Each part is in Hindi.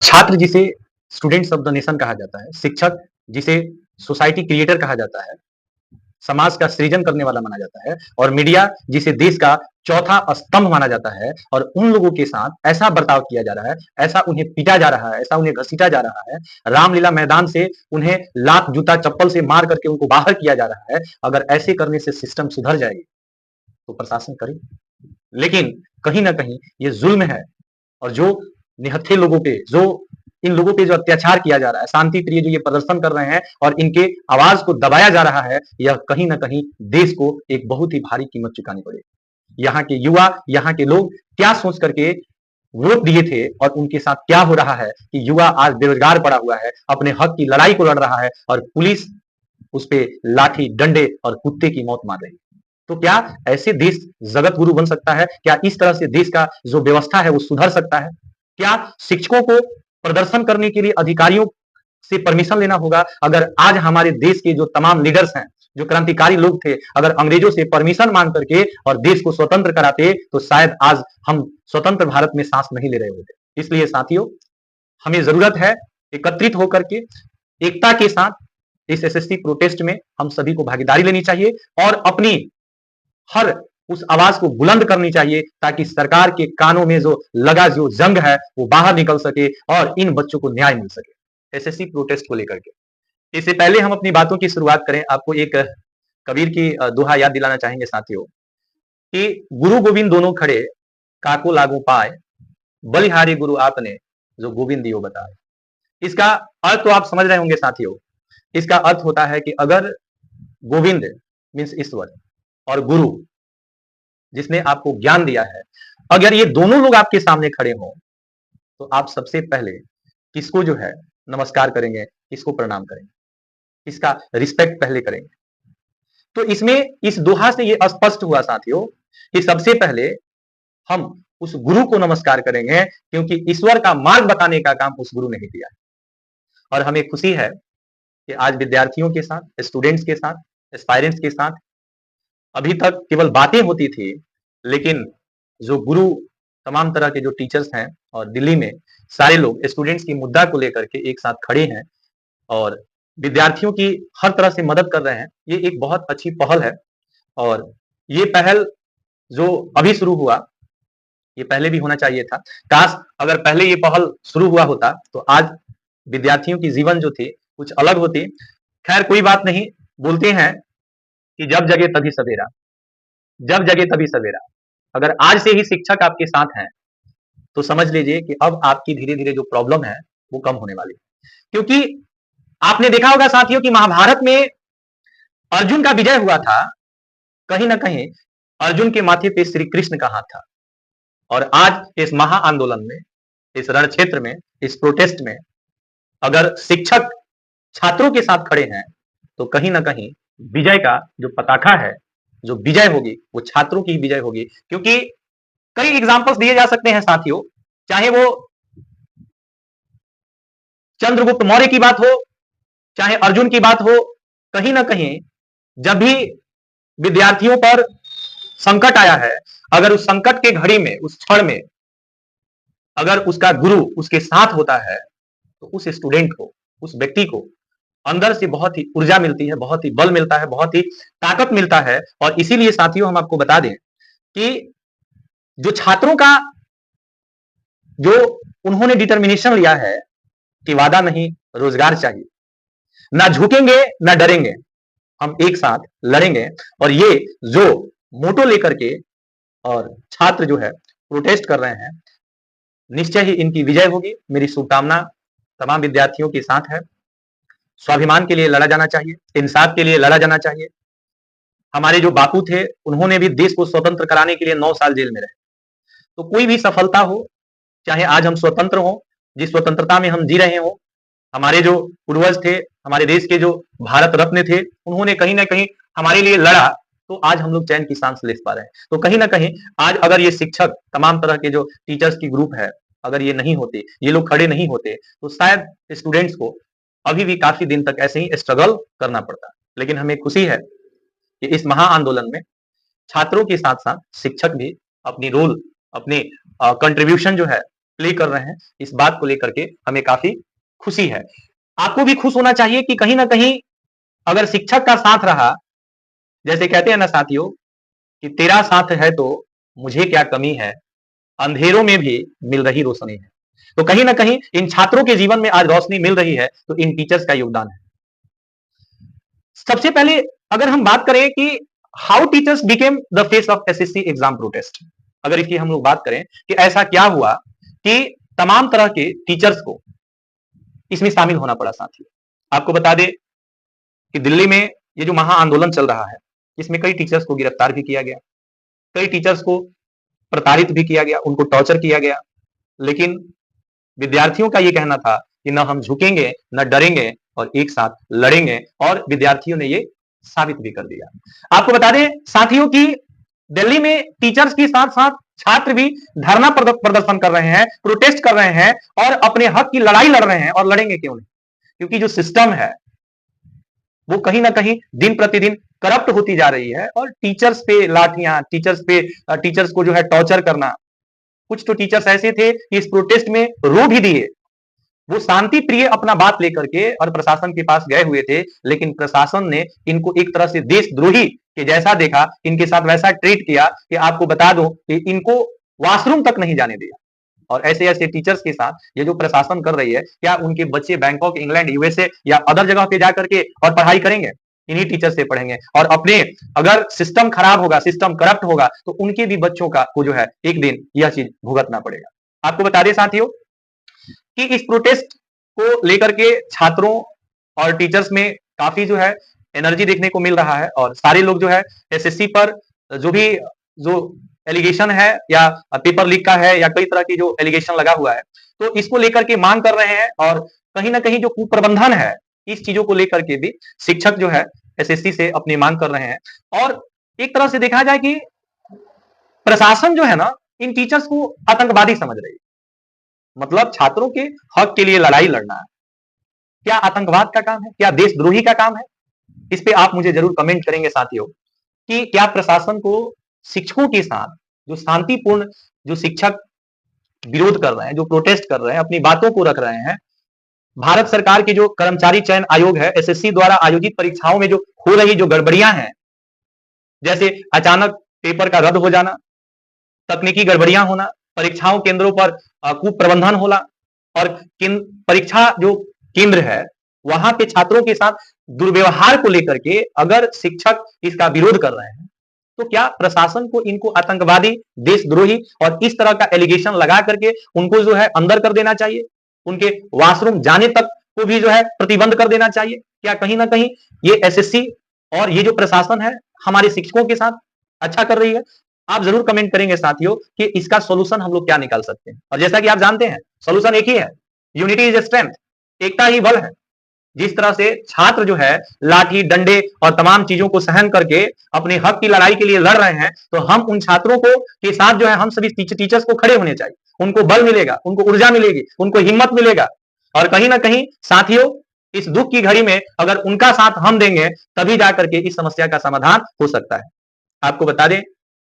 छात्र जिसे स्टूडेंट्स ऑफ द नेशन कहा जाता है, शिक्षक जिसे सोसाइटी क्रिएटर कहा जाता है, समाज का सृजन करने वाला माना जाता है, और मीडिया जिसे देश का चौथा स्तंभ माना जाता है, और उन लोगों के साथ ऐसा बर्ताव किया जा रहा है, ऐसा उन्हें पीटा जा रहा है, ऐसा उन्हें घसीटा जा रहा है, रामलीला मैदान से उन्हें लात जूता चप्पल से मार करके उनको बाहर किया जा रहा है। अगर ऐसे करने से सिस्टम सुधर जाएगी तो प्रशासन करे, लेकिन कहीं ना कहीं ये जुल्म है। और जो निहत्थे लोगों पे, जो इन लोगों पे जो अत्याचार किया जा रहा है, शांति प्रिय जो ये प्रदर्शन कर रहे हैं और इनके आवाज को दबाया जा रहा है, यह कहीं ना कहीं देश को एक बहुत ही भारी कीमत चुकानी पड़ेगी। यहाँ के युवा, यहाँ के लोग क्या सोच करके वोट दिए थे, और उनके साथ क्या हो रहा है कि युवा आज बेरोजगार पड़ा हुआ है, अपने हक की लड़ाई को लड़ रहा है, और पुलिस उस पे लाठी डंडे और कुत्ते की मौत मार रही है। तो क्या ऐसे देश जगत गुरु बन सकता है? क्या इस तरह से देश का जो व्यवस्था है वो सुधर सकता है? क्या शिक्षकों को प्रदर्शन करने के लिए अधिकारियों से परमिशन लेना होगा? अगर आज हमारे देश के जो तमाम लीडर्स हैं, जो क्रांतिकारी लोग थे, अगर अंग्रेजों से परमिशन मांग करके और देश को स्वतंत्र कराते, तो शायद आज हम स्वतंत्र भारत में सांस नहीं ले रहे होते। इसलिए साथियों, हमें जरूरत है एकत्रित होकर के एकता के साथ इस एसएससी प्रोटेस्ट में हम सभी को भागीदारी लेनी चाहिए, और अपनी हर उस आवाज को बुलंद करनी चाहिए, ताकि सरकार के कानों में जो लगा जो जंग है वो बाहर निकल सके और इन बच्चों को न्याय मिल सके एसएससी प्रोटेस्ट को लेकर के। इससे पहले हम अपनी बातों की शुरुआत करें, आपको एक कबीर की दोहा याद दिलाना चाहेंगे साथियों, कि गुरु गोविंद दोनों खड़े, काको लागू पाए, बलिहारी गुरु आपने, जो गोविंद दियो बताए। इसका अर्थ तो आप समझ रहे होंगे साथियों। इसका अर्थ होता है कि अगर गोविंद मीन्स ईश्वर, और गुरु जिसने आपको ज्ञान दिया है, अगर ये दोनों लोग आपके सामने खड़े हों, तो आप सबसे पहले किसको जो है नमस्कार करेंगे, किसको प्रणाम करेंगे, इसका रिस्पेक्ट पहले करेंगे। तो इसमें इस दोहा से ये स्पष्ट हुआ साथियों कि सबसे पहले हम उस गुरु को नमस्कार करेंगे, क्योंकि ईश्वर का मार्ग बताने का काम उस गुरु ने ही किया। और हमें खुशी है कि आज विद्यार्थियों के साथ, स्टूडेंट्स के साथ, एस्पायरेंट्स के साथ अभी तक केवल बातें होती थी, लेकिन जो गुरु, तमाम तरह के जो टीचर्स हैं, और दिल्ली में सारे लोग स्टूडेंट्स की मुद्दा को लेकर के एक साथ खड़े हैं और विद्यार्थियों की हर तरह से मदद कर रहे हैं। ये एक बहुत अच्छी पहल है, और ये पहल जो अभी शुरू हुआ, ये पहले भी होना चाहिए था। काश अगर पहले ये पहल शुरू हुआ होता तो आज विद्यार्थियों की जीवन जो थी कुछ अलग होती। खैर कोई बात नहीं, बोलते हैं कि जब जगे तभी सवेरा, जब जगे तभी सवेरा। अगर आज से ही शिक्षक आपके साथ हैं, तो समझ लीजिए कि अब आपकी धीरे धीरे जो प्रॉब्लम है वो कम होने वाली है। क्योंकि आपने देखा होगा साथियों कि महाभारत में अर्जुन का विजय हुआ था, कहीं ना कहीं अर्जुन के माथे पे श्री कृष्ण का हाथ था। और आज इस महा आंदोलन में, इस रण क्षेत्र में, इस प्रोटेस्ट में अगर शिक्षक छात्रों के साथ खड़े हैं, तो कहीं ना कहीं विजय का जो पताका है, जो विजय होगी वो छात्रों की विजय होगी। क्योंकि कई एग्जांपल्स दिए जा सकते हैं साथियों, चाहे वो चंद्रगुप्त मौर्य की बात हो, चाहे अर्जुन की बात हो, कहीं ना कहीं जब भी विद्यार्थियों पर संकट आया है, अगर उस संकट के घड़ी में, उस क्षण में अगर उसका गुरु उसके साथ होता है, तो उस स्टूडेंट को, उस व्यक्ति को अंदर से बहुत ही ऊर्जा मिलती है, बहुत ही बल मिलता है, बहुत ही ताकत मिलता है। और इसीलिए साथियों हम आपको बता दें कि जो छात्रों का जो उन्होंने डिटर्मिनेशन लिया है कि वादा नहीं, रोजगार चाहिए, ना झुकेंगे ना डरेंगे, हम एक साथ लड़ेंगे। और ये जो मोटो लेकर के और छात्र जो है प्रोटेस्ट कर रहे हैं, निश्चय ही इनकी विजय होगी। मेरी शुभकामना तमाम विद्यार्थियों के साथ है। स्वाभिमान के लिए लड़ा जाना चाहिए, इंसाफ के लिए लड़ा जाना चाहिए। हमारे जो बापू थे, उन्होंने भी देश को स्वतंत्र कराने के लिए 9 साल जेल में रहे। तो कोई भी सफलता हो, चाहे आज हम स्वतंत्र हो, जिस स्वतंत्रता में हम जी रहे हो, हमारे जो पूर्वज थे, हमारे देश के जो भारत रत्न थे, उन्होंने कहीं ना कहीं हमारे लिए लड़ा, तो आज हम लोग चैन की सांस ले पा रहे हैं। तो कहीं ना कहीं आज अगर ये शिक्षक, तमाम तरह के जो टीचर्स की ग्रुप है, अगर ये नहीं होते, ये लोग खड़े नहीं होते, तो शायद स्टूडेंट्स को अभी भी काफी दिन तक ऐसे ही स्ट्रगल करना पड़ता। लेकिन हमें खुशी है कि इस महा आंदोलन में छात्रों के साथ साथ शिक्षक भी अपनी रोल, अपनी कंट्रीब्यूशन जो है प्ले कर रहे हैं, इस बात को लेकर के हमें काफी खुशी है। आपको भी खुश होना चाहिए कि कहीं ना कहीं अगर शिक्षक का साथ रहा, जैसे कहते हैं ना साथियों कि तेरा साथ है तो मुझे क्या कमी है, अंधेरों में भी मिल रही रोशनी है। तो कहीं ना कहीं इन छात्रों के जीवन में आज रोशनी मिल रही है, तो इन टीचर्स का योगदान है। सबसे पहले अगर हम बात करें कि how teachers became the face of SSC exam protest, अगर इसकी हम लोग बात करें कि ऐसा क्या हुआ कि तमाम तरह के टीचर्स को इसमें शामिल होना पड़ा। साथियों आपको बता दें कि दिल्ली में ये जो महा आंदोलन चल रहा है, इसमें कई टीचर्स को गिरफ्तार भी किया गया, कई टीचर्स को प्रताड़ित भी किया गया, उनको टॉर्चर किया गया, लेकिन विद्यार्थियों का ये कहना था कि न हम झुकेंगे न डरेंगे और एक साथ लड़ेंगे, और विद्यार्थियों ने ये साबित भी कर दिया। आपको बता दें साथियों कि दिल्ली में टीचर्स के साथ साथ छात्र भी धरना प्रदर्शन कर रहे हैं, प्रोटेस्ट कर रहे हैं और अपने हक की लड़ाई लड़ रहे हैं। और लड़ेंगे क्यों नहीं, क्योंकि जो सिस्टम है वो कहीं ना कहीं दिन प्रतिदिन करप्ट होती जा रही है, और टीचर्स पे लाठियां, टीचर्स को जो है टॉर्चर करना। कुछ तो टीचर्स ऐसे थे कि इस प्रोटेस्ट में रो भी दिए, वो शांति प्रिय अपना बात लेकर के और प्रशासन के पास गए हुए थे, लेकिन प्रशासन ने इनको एक तरह से देशद्रोही के जैसा देखा, इनके साथ वैसा ट्रीट किया कि आपको बता दूं कि इनको वॉशरूम तक नहीं जाने दिया। और ऐसे ऐसे टीचर्स के साथ ये जो प्रशासन कर रही है, क्या उनके बच्चे बैंकॉक, इंग्लैंड, यूएसए या अदर जगह पे जाकर के और पढ़ाई करेंगे? इन्हीं टीचर से पढ़ेंगे। और अपने अगर सिस्टम खराब होगा, सिस्टम करप्ट होगा, तो उनके भी बच्चों का को जो है एक दिन यह चीज भुगतना पड़ेगा। आपको बता दें साथियों कि इस प्रोटेस्ट को लेकर के छात्रों और टीचर्स में काफी जो है एनर्जी देखने को मिल रहा है, और सारे लोग जो है एसएससी पर जो एलिगेशन है या पेपर लीक का है या कई तरह की जो एलिगेशन लगा हुआ है, तो इसको लेकर के मांग कर रहे हैं। और कहीं ना कहीं जो कुप्रबंधन है, इस चीजों को लेकर के भी शिक्षक जो है एसएससी से अपनी मांग कर रहे हैं। और एक तरह से देखा जाए कि प्रशासन जो है ना, इन टीचर्स को आतंकवादी समझ रही है। मतलब छात्रों के हक के लिए लड़ाई लड़ना है, क्या आतंकवाद का काम है, क्या देशद्रोही का काम है? इस पे आप मुझे जरूर कमेंट करेंगे साथियों कि क्या प्रशासन को शिक्षकों के साथ जो शांतिपूर्ण जो शिक्षक विरोध कर रहे हैं, जो प्रोटेस्ट कर रहे हैं, अपनी बातों को रख रहे हैं, भारत सरकार की जो कर्मचारी चयन आयोग है, एसएससी द्वारा आयोजित परीक्षाओं में जो हो रही जो गड़बड़ियां हैं, जैसे अचानक पेपर का रद्द हो जाना, तकनीकी गड़बड़ियां होना, परीक्षाओं केंद्रों पर कुप्रबंधन होना, और परीक्षा जो केंद्र है वहां पे छात्रों के साथ दुर्व्यवहार को लेकर के अगर शिक्षक इसका विरोध कर रहे हैं, तो क्या प्रशासन को इनको आतंकवादी, देशद्रोही और इस तरह का एलिगेशन लगा करके उनको जो है अंदर कर देना चाहिए, उनके वॉशरूम जाने तक को भी जो है प्रतिबंध कर देना चाहिए? क्या कहीं ना कहीं ये एसएससी और ये जो प्रशासन है हमारे शिक्षकों के साथ अच्छा कर रही है? आप जरूर कमेंट करेंगे साथियों कि इसका सॉल्यूशन हम लोग क्या निकाल सकते हैं। और जैसा कि आप जानते हैं सॉल्यूशन एक ही है, यूनिटी इज स्ट्रेंथ, एकता ही बल है। जिस तरह से छात्र जो है लाठी, डंडे और तमाम चीजों को सहन करके अपने हक की लड़ाई के लिए लड़ रहे हैं, तो हम उन छात्रों को के साथ जो है हम सभी टीचर्स को खड़े होने चाहिए। उनको बल मिलेगा, उनको ऊर्जा मिलेगी, उनको हिम्मत मिलेगा। और कहीं ना कहीं साथियों इस दुख की घड़ी में अगर उनका साथ हम देंगे, तभी जाकर के इस समस्या का समाधान हो सकता है। आपको बता दें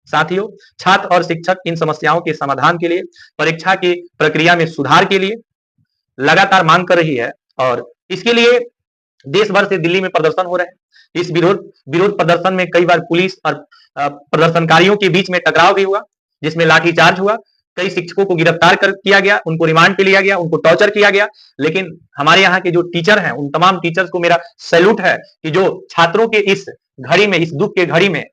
साथियों, छात्र और शिक्षक इन समस्याओं के समाधान के लिए, परीक्षा की प्रक्रिया में सुधार के लिए लगातार मांग कर रही है, और इसके लिए देश भर से दिल्ली में प्रदर्शन हो रहे हैं। इस विरोध प्रदर्शन में कई बार पुलिस और प्रदर्शनकारियों के बीच में टकराव भी हुआ, जिसमें लाठीचार्ज हुआ, कई शिक्षकों को गिरफ्तार किया गया, उनको रिमांड पे लिया गया, उनको टॉर्चर किया गया। लेकिन हमारे यहाँ के जो टीचर हैं, उन तमाम टीचर्स को मेरा सैल्यूट है कि जो छात्रों के इस घड़ी में, इस दुख के घड़ी में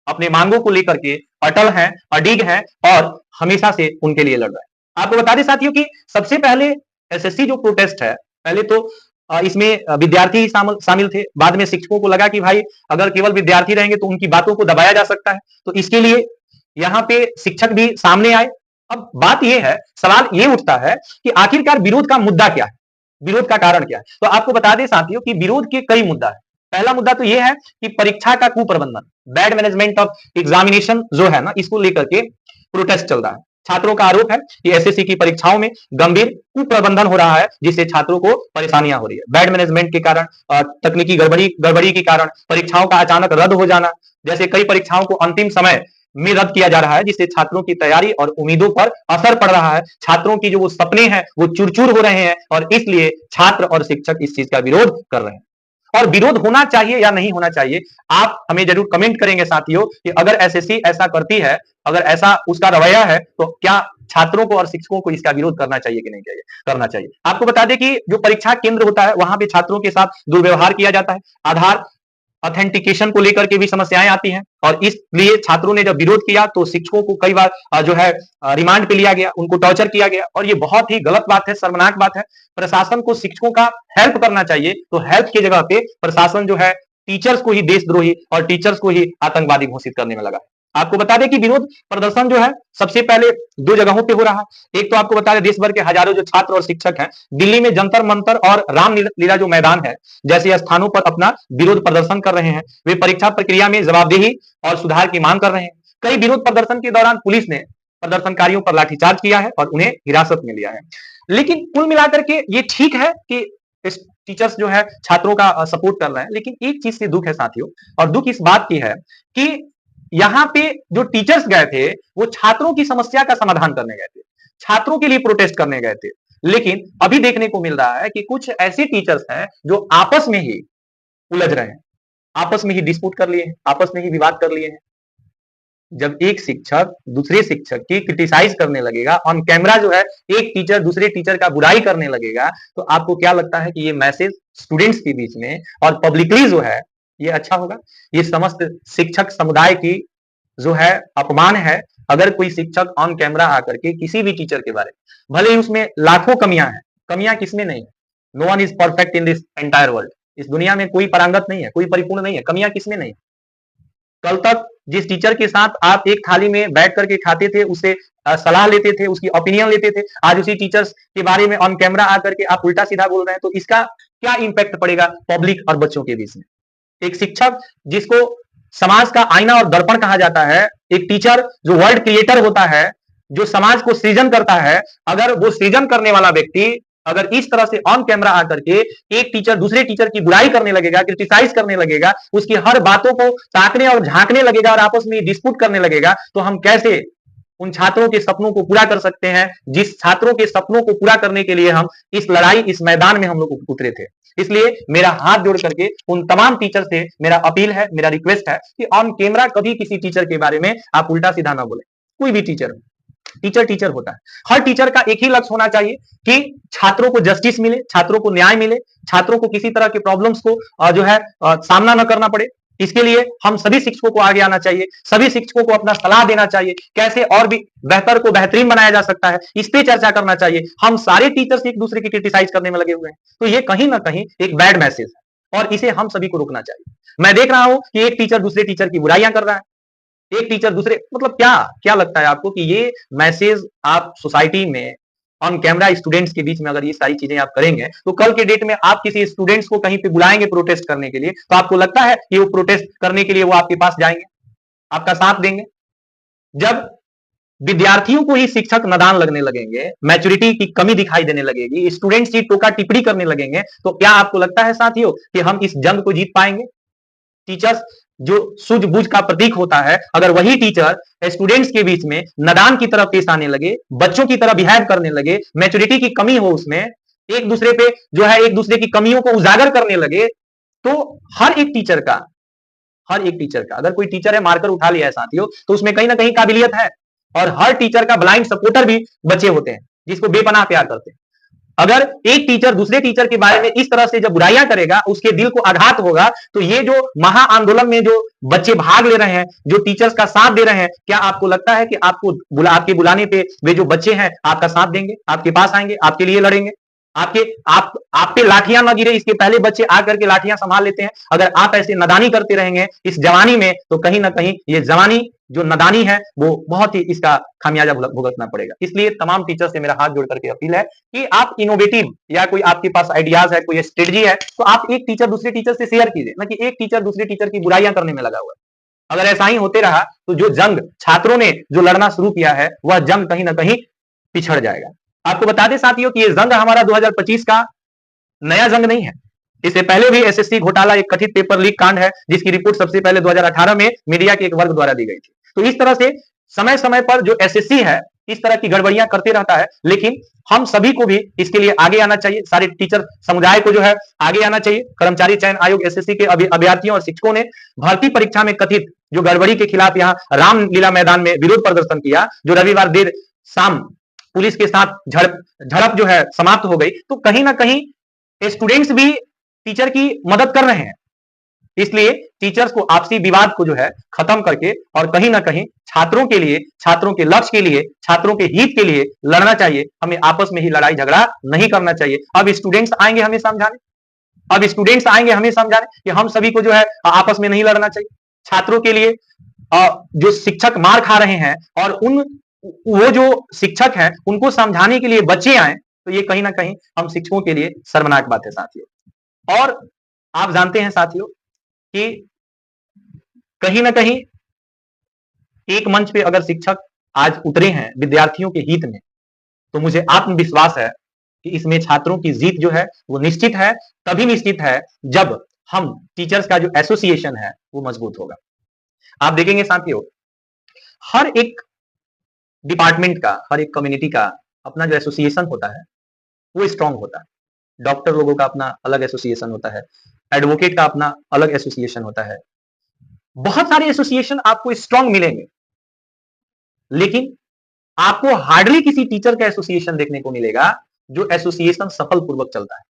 अपने मांगों को लेकर के अटल हैं, अडिग हैं और हमेशा से उनके लिए लड़ रहे हैं। आपको बता दें साथियों कि सबसे पहले एसएससी जो प्रोटेस्ट है, पहले तो इसमें विद्यार्थी ही शामिल थे। बाद में शिक्षकों को लगा कि भाई अगर केवल विद्यार्थी रहेंगे तो उनकी बातों को दबाया जा सकता है, तो इसके लिए यहाँ पे शिक्षक भी सामने आए। अब बात यह है, सवाल ये उठता है कि आखिरकार विरोध का मुद्दा क्या है, विरोध का कारण क्या है? तो आपको बता दें साथियों कि विरोध के कई मुद्दा है। पहला मुद्दा तो यह है कि परीक्षा का कुप्रबंधन, बैड मैनेजमेंट ऑफ एग्जामिनेशन जो है ना, इसको लेकर के प्रोटेस्ट चल रहा है। छात्रों का आरोप है कि एसएससी की परीक्षाओं में गंभीर कुप्रबंधन हो रहा है, जिससे छात्रों को परेशानियां हो रही है। बैड मैनेजमेंट के कारण, तकनीकी गड़बड़ी के कारण परीक्षाओं का अचानक रद्द हो जाना, जैसे कई परीक्षाओं को अंतिम समय में रद्द किया जा रहा है, जिससे छात्रों की तैयारी और उम्मीदों पर असर पड़ रहा है। छात्रों की जो वो सपने हैं वो चूर-चूर हो रहे हैं और इसलिए छात्र और शिक्षक इस चीज का विरोध कर रहे हैं। और विरोध होना चाहिए या नहीं होना चाहिए, आप हमें जरूर कमेंट करेंगे साथियों कि अगर एसएससी ऐसा करती है, अगर ऐसा उसका रवैया है, तो क्या छात्रों को और शिक्षकों को इसका विरोध करना चाहिए कि नहीं चाहिए? करना चाहिए। आपको बता दें कि जो परीक्षा केंद्र होता है, वहां पे छात्रों के साथ दुर्व्यवहार किया जाता है। आधार ऑथेंटिकेशन को लेकर के भी समस्याएं आती हैं और इसलिए छात्रों ने जब विरोध किया तो शिक्षकों को कई बार जो है रिमांड पे लिया गया, उनको टॉर्चर किया गया और ये बहुत ही गलत बात है, शर्मनाक बात है। प्रशासन को शिक्षकों का हेल्प करना चाहिए, तो हेल्प की जगह पे प्रशासन जो है टीचर्स को ही देशद्रोही और टीचर्स को ही आतंकवादी घोषित करने में लगा है। आपको बता दें कि विरोध प्रदर्शन जो है सबसे पहले दो जगहों पे हो रहा है। एक तो आपको बता दें देश भर के हजारों जो छात्र और शिक्षक हैं दिल्ली में जंतर मंतर और रामलीला जो मैदान है जैसे स्थानों पर अपना विरोध प्रदर्शन कर रहे हैं। वे परीक्षा प्रक्रिया में जवाबदेही और सुधार की मांग कर रहे हैं। कई विरोध प्रदर्शन के दौरान पुलिस ने प्रदर्शनकारियों पर लाठीचार्ज किया है और उन्हें हिरासत में लिया है। लेकिन कुल मिलाकर के ये ठीक है कि टीचर्स जो है छात्रों का सपोर्ट कर रहे हैं, लेकिन एक चीज से दुख है साथियों, और दुख इस बात की है कि यहां पे जो टीचर्स गए थे वो छात्रों की समस्या का समाधान करने गए थे, छात्रों के लिए प्रोटेस्ट करने गए थे। लेकिन अभी देखने को मिल रहा है कि कुछ ऐसे टीचर्स हैं जो आपस में ही उलझ रहे हैं, आपस में ही डिस्प्यूट कर लिए हैं, आपस में ही विवाद कर लिए हैं। जब एक शिक्षक दूसरे शिक्षक की क्रिटिसाइज करने लगेगा, ऑन कैमरा जो है एक टीचर दूसरे टीचर का बुराई करने लगेगा, तो आपको क्या लगता है कि ये मैसेज स्टूडेंट्स के बीच में और पब्लिकली जो है ये अच्छा होगा? ये समस्त शिक्षक समुदाय की जो है अपमान है। अगर कोई शिक्षक ऑन कैमरा आकर के किसी भी टीचर के बारे में, भले ही उसमें लाखों कमियां हैं, कमियां किसमें नहीं है? No one is perfect in this entire world. इस दुनिया में कोई पारंगत नहीं है, कोई परिपूर्ण नहीं है, कमियां किसमें नहीं? कल तक जिस टीचर के साथ आप एक थाली में बैठ करके खाते थे, उससे सलाह लेते थे, उसकी ओपिनियन लेते थे, आज उसी टीचर्स के बारे में ऑन कैमरा आकर के आप उल्टा सीधा बोल रहे हैं, तो इसका क्या इंपैक्ट पड़ेगा पब्लिक और बच्चों के बीच में? एक शिक्षक जिसको समाज का आईना और दर्पण कहा जाता है, एक टीचर जो वर्ल्ड क्रिएटर होता है, जो समाज को सृजन करता है, अगर वो सृजन करने वाला व्यक्ति अगर इस तरह से ऑन कैमरा आकर के एक टीचर दूसरे टीचर की बुराई करने लगेगा, क्रिटिसाइज करने लगेगा, उसकी हर बातों को ताकने और झांकने लगेगा और आपस में डिस्प्यूट करने लगेगा, तो हम कैसे उन छात्रों के सपनों को पूरा कर सकते हैं, जिस छात्रों के सपनों को पूरा करने के लिए हम इस लड़ाई, इस मैदान में हम लोग उतरे थे। इसलिए मेरा हाथ जोड़ करके उन तमाम टीचर से मेरा अपील है, मेरा रिक्वेस्ट है कि ऑन कैमरा कभी किसी टीचर के बारे में आप उल्टा सीधा ना बोले। कोई भी टीचर, टीचर टीचर होता है। हर टीचर का एक ही लक्ष्य होना चाहिए कि छात्रों को जस्टिस मिले, छात्रों को न्याय मिले, छात्रों को किसी तरह के प्रॉब्लम्स को जो है सामना न करना पड़े। इसके लिए हम सभी शिक्षकों को आगे आना चाहिए, सभी शिक्षकों को अपना सलाह देना चाहिए, कैसे और भी बेहतर को बेहतरीन बनाया जा सकता है, इस पे चर्चा करना चाहिए। हम सारे टीचर्स एक दूसरे की क्रिटिसाइज करने में लगे हुए हैं, तो ये कहीं ना कहीं एक बैड मैसेज है और इसे हम सभी को रोकना चाहिए। मैं देख रहा हूं कि एक टीचर दूसरे टीचर की बुराइयां कर रहा है, एक टीचर दूसरे, मतलब क्या क्या लगता है आपको कि ये मैसेज आप सोसाइटी में ऑन कैमरा स्टूडेंट्स के बीच में अगर ये सारी चीजें आप करेंगे, तो कल के डेट में आप किसी स्टूडेंट्स को कहीं पे बुलाएंगे प्रोटेस्ट करने के लिए, तो आपको लगता है कि वो प्रोटेस्ट करने के लिए वो आपके पास जाएंगे, आपका साथ देंगे? जब विद्यार्थियों को ही शिक्षक नादान लगने लगेंगे, मैच्योरिटी की कमी दिखाई देने लगेगी, स्टूडेंट्स ही टोका टिप्पणी करने लगेंगे, तो क्या आपको लगता है साथियों कि हम इस जंग को जीत पाएंगे? टीचर्स जो सूझबूझ का प्रतीक होता है, अगर वही टीचर स्टूडेंट्स के बीच में नादान की तरह पेश आने लगे, बच्चों की तरह बिहेव करने लगे, मैच्योरिटी की कमी हो उसमें, एक दूसरे पे जो है एक दूसरे की कमियों को उजागर करने लगे, तो हर एक टीचर का अगर कोई टीचर है मार्कर उठा लिया है साथियों, तो उसमें कहीं ना कहीं काबिलियत है और हर टीचर का ब्लाइंड सपोर्टर भी बच्चे होते हैं जिसको बेपनाह प्यार करते हैं। अगर एक टीचर दूसरे टीचर के बारे में इस तरह से जब बुराइयां करेगा, उसके दिल को आघात होगा, तो ये जो महा आंदोलन में जो बच्चे भाग ले रहे हैं, जो टीचर्स का साथ दे रहे हैं, क्या आपको लगता है कि आपके बुलाने पे वे जो बच्चे हैं आपका साथ देंगे, आपके पास आएंगे, आपके लिए लड़ेंगे? आप पे लाठियां ना गिरे इसके पहले बच्चे आकर के लाठियां संभाल लेते हैं। अगर आप ऐसे नादानी करते रहेंगे इस जवानी में, तो कहीं ना कहीं ये जवानी जो नादानी है वो बहुत ही इसका खामियाजा भुगतना पड़ेगा। इसलिए तमाम टीचर से मेरा हाथ जोड़ करके अपील है कि आप इनोवेटिव या कोई आपके पास आइडियाज है, कोई स्ट्रेटजी है, तो आप एक टीचर दूसरे टीचर से शेयर कीजिए, ना कि एक टीचर दूसरे टीचर की बुराइयां करने में लगा हुआ है। अगर ऐसा ही होते रहा तो जो जंग छात्रों ने जो लड़ना शुरू किया है वह जंग कहीं ना कहीं पिछड़ जाएगा। आपको बता दें साथियों कि ये जंग हमारा 2025 का नया जंग नहीं है। इससे पहले भी एसएससी घोटाला एक कथित पेपर लीक कांड है जिसकी रिपोर्ट सबसे पहले 2018 में मीडिया के एक वर्ग द्वारा दी गई थी। तो इस तरह से समय समय पर जो एसएससी है इस तरह की गड़बड़ियां करते रहता है, लेकिन हम सभी को भी इसके लिए आगे आना चाहिए। सारे टीचर समुदाय को जो है आगे आना चाहिए। कर्मचारी चयन आयोग एसएससी के अभ्यर्थियों और शिक्षकों ने भर्ती परीक्षा में कथित जो गड़बड़ी के खिलाफ यहाँ रामलीला मैदान में विरोध प्रदर्शन किया, जो रविवार देर शाम पुलिस के साथ झड़प जो है समाप्त हो गई। तो कहीं ना कहीं स्टूडेंट्स भी टीचर की मदद कर रहे हैं, इसलिए टीचर्स को आपसी विवाद को जो है खत्म करके और कहीं ना कहीं छात्रों के लिए, छात्रों के लक्ष्य के लिए, छात्रों के हित के लिए लड़ना चाहिए। हमें आपस में ही लड़ाई झगड़ा नहीं करना चाहिए। अब स्टूडेंट्स आएंगे हमें समझाने, अब स्टूडेंट्स आएंगे हमें समझाने कि हम सभी को जो है आपस में नहीं लड़ना चाहिए। छात्रों के लिए जो शिक्षक मार खा रहे हैं और वो जो शिक्षक हैं उनको समझाने के लिए बच्चे आए, तो ये कहीं ना कहीं हम शिक्षकों के लिए शर्मनाक बात है साथियों। और आप जानते हैं साथियों कि कहीं ना कहीं एक मंच पे अगर शिक्षक आज उतरे हैं विद्यार्थियों के हित में, तो मुझे आत्मविश्वास है कि इसमें छात्रों की जीत जो है वो निश्चित है। तभी निश्चित है जब हम टीचर्स का जो एसोसिएशन है वो मजबूत होगा। आप देखेंगे साथियों, हर एक डिपार्टमेंट का, हर एक कम्युनिटी का अपना जो एसोसिएशन होता है वो स्ट्रांग होता है। डॉक्टर लोगों का अपना अलग एसोसिएशन होता है, एडवोकेट का अपना अलग एसोसिएशन होता है। बहुत सारे एसोसिएशन आपको स्ट्रांग मिलेंगे, लेकिन आपको हार्डली किसी टीचर का एसोसिएशन देखने को मिलेगा जो एसोसिएशन सफल पूर्वक चलता है।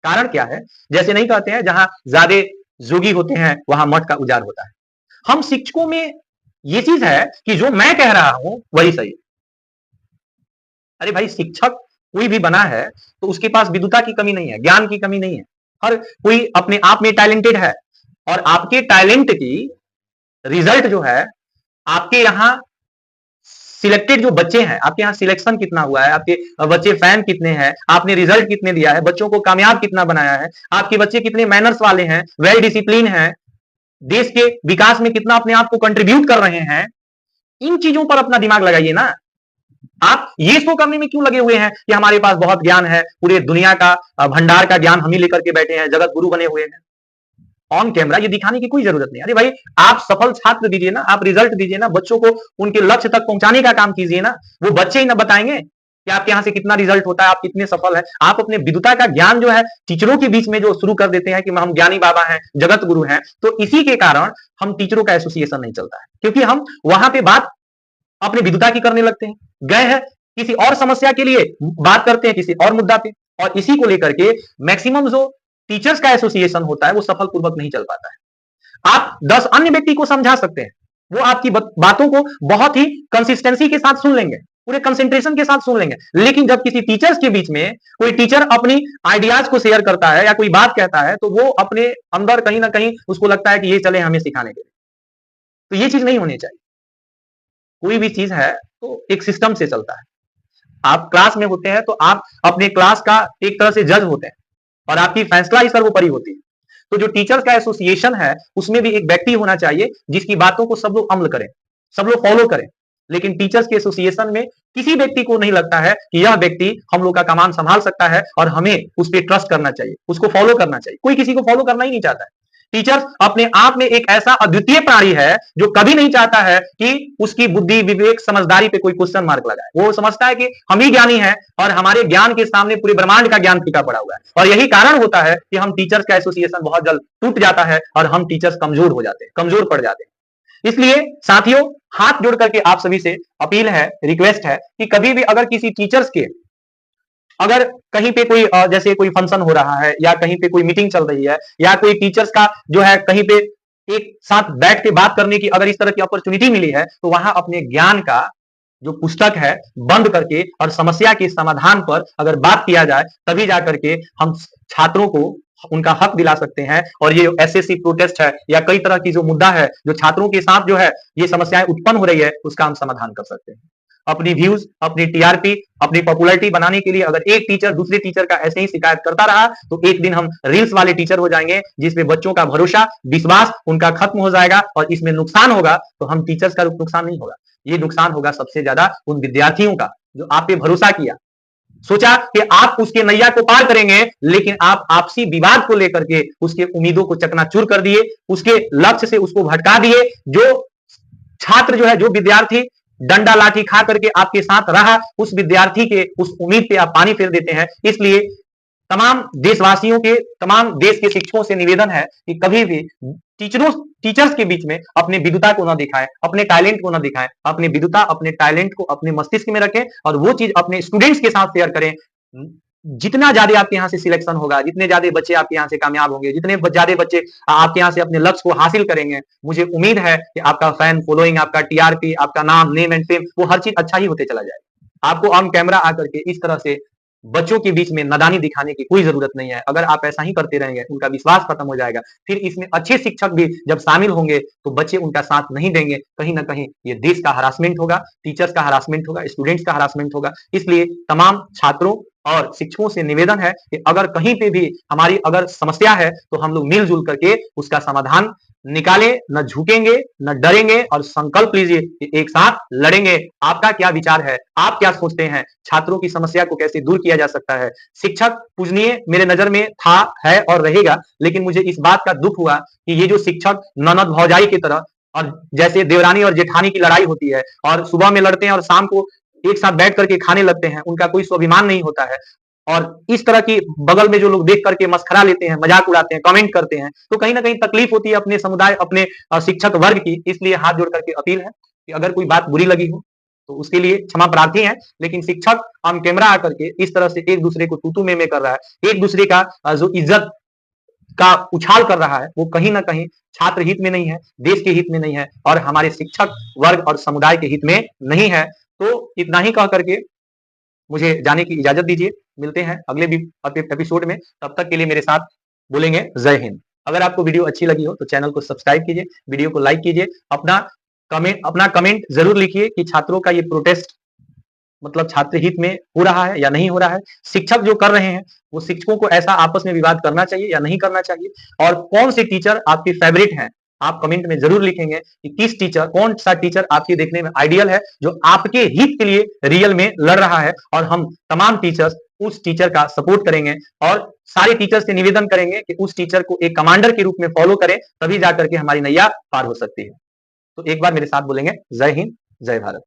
कारण क्या है? जैसे नहीं कहते हैं जहां ज्यादा जोगी होते हैं वहां मठ का उजाड़ होता है। हम शिक्षकों में ये चीज है कि जो मैं कह रहा हूं वही सही। अरे भाई, शिक्षक कोई भी बना है तो उसके पास विद्वता की कमी नहीं है, ज्ञान की कमी नहीं है। हर कोई अपने आप में टैलेंटेड है और आपके टैलेंट की रिजल्ट जो है, आपके यहाँ सिलेक्टेड जो बच्चे हैं, आपके यहाँ सिलेक्शन कितना हुआ है, आपके बच्चे फैन कितने हैं, आपने रिजल्ट कितने दिया है, बच्चों को कामयाब कितना बनाया है, आपके बच्चे कितने मैनर्स वाले हैं, वेल डिसिप्लिन हैं, देश के विकास में कितना अपने आप को कंट्रीब्यूट कर रहे हैं, इन चीजों पर अपना दिमाग लगाइए ना। आप ये शो करने में क्यों लगे हुए हैं कि हमारे पास बहुत ज्ञान है, पूरे दुनिया का भंडार का ज्ञान हम ही लेकर के बैठे हैं, जगत गुरु बने हुए हैं। ऑन कैमरा ये दिखाने की कोई जरूरत नहीं। अरे भाई, आप सफल छात्र दीजिए ना, आप रिजल्ट दीजिए ना, बच्चों को उनके लक्ष्य तक पहुंचाने का काम कीजिए ना। वो बच्चे ही ना बताएंगे कि आपके यहाँ से कितना रिजल्ट होता है, आप कितने सफल है। आप अपने विद्वता का ज्ञान जो है टीचरों के बीच में जो शुरू कर देते हैं कि हम ज्ञानी बाबा हैं, जगत गुरु हैं, तो इसी के कारण हम टीचरों का एसोसिएशन नहीं चलता है, क्योंकि हम वहां पे बात अपने विद्वता की करने लगते हैं। गए हैं किसी और समस्या के लिए बात करते हैं, किसी और मुद्दा पे, और इसी को लेकर के मैक्सिमम जो टीचर्स का एसोसिएशन होता है वो सफल पूर्वक नहीं चल पाता है। आप 10 अन्य व्यक्ति को समझा सकते हैं, वो आपकी बातों को बहुत ही कंसिस्टेंसी के साथ सुन लेंगे, पूरे कंसेंट्रेशन के साथ सुन लेंगे, लेकिन जब किसी टीचर्स के बीच में कोई टीचर अपनी आइडियाज को शेयर करता है या कोई बात कहता है, तो वो अपने अंदर कहीं ना कहीं उसको लगता है कि ये चले हमें सिखाने के लिए। तो ये चीज नहीं होनी चाहिए। कोई भी चीज है तो एक सिस्टम से चलता है। आप क्लास में होते हैं तो आप अपने क्लास का एक तरह से जज होते हैं और आपकी फैसला ही सर्वोपरि होती है। तो जो टीचर्स का एसोसिएशन है उसमें भी एक व्यक्ति होना चाहिए जिसकी बातों को सब लोग अमल करें, सब लोग फॉलो करें। लेकिन टीचर्स के एसोसिएशन में किसी व्यक्ति को नहीं लगता है कि यह व्यक्ति हम लोग का कमान संभाल सकता है और हमें उस पर ट्रस्ट करना चाहिए, उसको फॉलो करना चाहिए। कोई किसी को फॉलो करना ही नहीं चाहता है। टीचर्स अपने आप में एक ऐसा अद्वितीय प्राणी है जो कभी नहीं चाहता है कि उसकी बुद्धि, विवेक, समझदारी पे कोई क्वेश्चन मार्क लगाए। वो समझता है कि हम ही ज्ञानी हैं और हमारे ज्ञान के सामने पूरे ब्रह्मांड का ज्ञान फीका पड़ा हुआ है। और यही कारण होता है कि हम टीचर्स का एसोसिएशन बहुत जल्द टूट जाता है और हम टीचर्स कमजोर हो जाते हैं, कमजोर पड़ जाते हैं। इसलिए साथियों, हाथ जोड़ करके आप सभी से अपील है, रिक्वेस्ट है कि कभी भी अगर किसी टीचर्स के अगर कहीं पे कोई जैसे कोई फंक्शन हो रहा है या कहीं पे कोई मीटिंग चल रही है या कोई टीचर्स का जो है कहीं पे एक साथ बैठ के बात करने की अगर इस तरह की अपॉर्चुनिटी मिली है, तो वहां अपने ज्ञान का जो पुस्तक है बंद करके और समस्या के समाधान पर अगर बात किया जाए, तभी जाकर के हम छात्रों को उनका हक दिला सकते हैं। और ये एसएससी प्रोटेस्ट है या कई तरह की जो मुद्दा है जो छात्रों के साथ जो है ये समस्याएं उत्पन्न हो रही है, उसका हम समाधान कर सकते हैं। अपनी व्यूज, अपनी टीआरपी, अपनी पॉपुलैरिटी बनाने के लिए अगर एक टीचर दूसरे टीचर का ऐसे ही शिकायत करता रहा, तो एक दिन हम रील्स वाले टीचर हो जाएंगे जिसमें बच्चों का भरोसा, विश्वास उनका खत्म हो जाएगा और इसमें नुकसान होगा। तो हम टीचर्स का नुकसान नहीं होगा, ये नुकसान होगा सबसे ज्यादा उन विद्यार्थियों का जो आप पे भरोसा किया, सोचा कि आप उसके नैया को पार करेंगे, लेकिन आप आपसी विवाद को लेकर के उसके उम्मीदों को चकनाचूर कर दिए, उसके लक्ष्य से उसको भटका दिए। जो छात्र जो है, जो विद्यार्थी डंडा लाठी खा करके आपके साथ रहा, उस विद्यार्थी के उस उम्मीद पे आप पानी फेर देते हैं। इसलिए तमाम देशवासियों के, तमाम देश के शिक्षकों से निवेदन है कि कभी भी टीचर्स के बीच में अपने विद्वता को ना दिखाएं, अपने टैलेंट को ना दिखाएं। अपने विद्वता, अपने टैलेंट को अपने मस्तिष्क में रखें और वो चीज अपने स्टूडेंट्स के साथ शेयर करें। जितना ज्यादा आपके यहाँ से सिलेक्शन होगा, जितने ज्यादा बच्चे आपके यहाँ से कामयाब होंगे, जितने ज्यादा बच्चे आपके यहाँ से अपने लक्ष्य को हासिल करेंगे, मुझे उम्मीद है कि आपका फैन फॉलोइंग, आपका टीआरपी, आपका नाम, नेम एंड फेम, वो हर चीज अच्छा ही होते चला जाएगा। आपको ऑन कैमरा आकर के इस तरह से बच्चों के बीच में नादानी दिखाने की कोई जरूरत नहीं है। अगर आप ऐसा ही करते रहेंगे, उनका विश्वास खत्म हो जाएगा। फिर इसमें अच्छे शिक्षक भी जब शामिल होंगे तो बच्चे उनका साथ नहीं देंगे। कहीं ना कहीं ये देश का हरासमेंट होगा, टीचर्स का हरासमेंट होगा, स्टूडेंट्स का हरासमेंट होगा। इसलिए तमाम छात्रों और शिक्षकों से निवेदन है कि अगर कहीं पे भी हमारी अगर समस्या है तो हम लोग मिलजुल करके उसका समाधान निकालें, न झुकेंगे, न डरेंगे और संकल्प लीजिए कि एक साथ लड़ेंगे। आपका क्या विचार है? आप क्या सोचते हैं? छात्रों की समस्या को कैसे दूर किया जा सकता है? शिक्षक पूजनीय मेरे नजर में था, है और रहेगा, लेकिन मुझे इस बात का दुख हुआ कि ये जो शिक्षक ननद भौजाई की तरह, और जैसे देवरानी और जेठानी की लड़ाई होती है और सुबह में लड़ते हैं और शाम को एक साथ बैठ करके खाने लगते हैं, उनका कोई स्वाभिमान नहीं होता है। और इस तरह की बगल में जो लोग देख करके मस्खरा लेते हैं, मजाक उड़ाते हैं, कमेंट करते हैं, तो कहीं ना कहीं तकलीफ होती है अपने समुदाय, अपने शिक्षक वर्ग की। इसलिए हाथ जोड़ करके अपील है कि अगर कोई बात बुरी लगी हो तो उसके लिए क्षमा प्रार्थी है, लेकिन शिक्षक ऑन कैमरा आकर के इस तरह से एक दूसरे को तू में कर रहा है, एक दूसरे का जो इज्जत का उछाल कर रहा है, वो कहीं ना कहीं छात्र हित में नहीं है, देश के हित में नहीं है और हमारे शिक्षक वर्ग और समुदाय के हित में नहीं है। तो इतना ही कह करके मुझे जाने की इजाजत दीजिए। मिलते हैं अगले भी एपिसोड में, तब तक के लिए मेरे साथ बोलेंगे जय हिंद। अगर आपको वीडियो अच्छी लगी हो तो चैनल को सब्सक्राइब कीजिए, वीडियो को लाइक कीजिए, अपना कमेंट जरूर लिखिए कि छात्रों का ये प्रोटेस्ट मतलब छात्र हित में हो रहा है या नहीं हो रहा है। शिक्षक जो कर रहे हैं वो शिक्षकों को ऐसा आपस में विवाद करना चाहिए या नहीं करना चाहिए, और कौन से टीचर आपके फेवरेट हैं, आप कमेंट में जरूर लिखेंगे कि किस टीचर, कौन सा टीचर आपके देखने में आइडियल है, जो आपके हित के लिए रियल में लड़ रहा है। और हम तमाम टीचर्स उस टीचर का सपोर्ट करेंगे और सारे टीचर से निवेदन करेंगे कि उस टीचर को एक कमांडर के रूप में फॉलो करें, तभी जाकर के हमारी नैया पार हो सकती है। तो एक बार मेरे साथ बोलेंगे जय हिंद, जय भारत।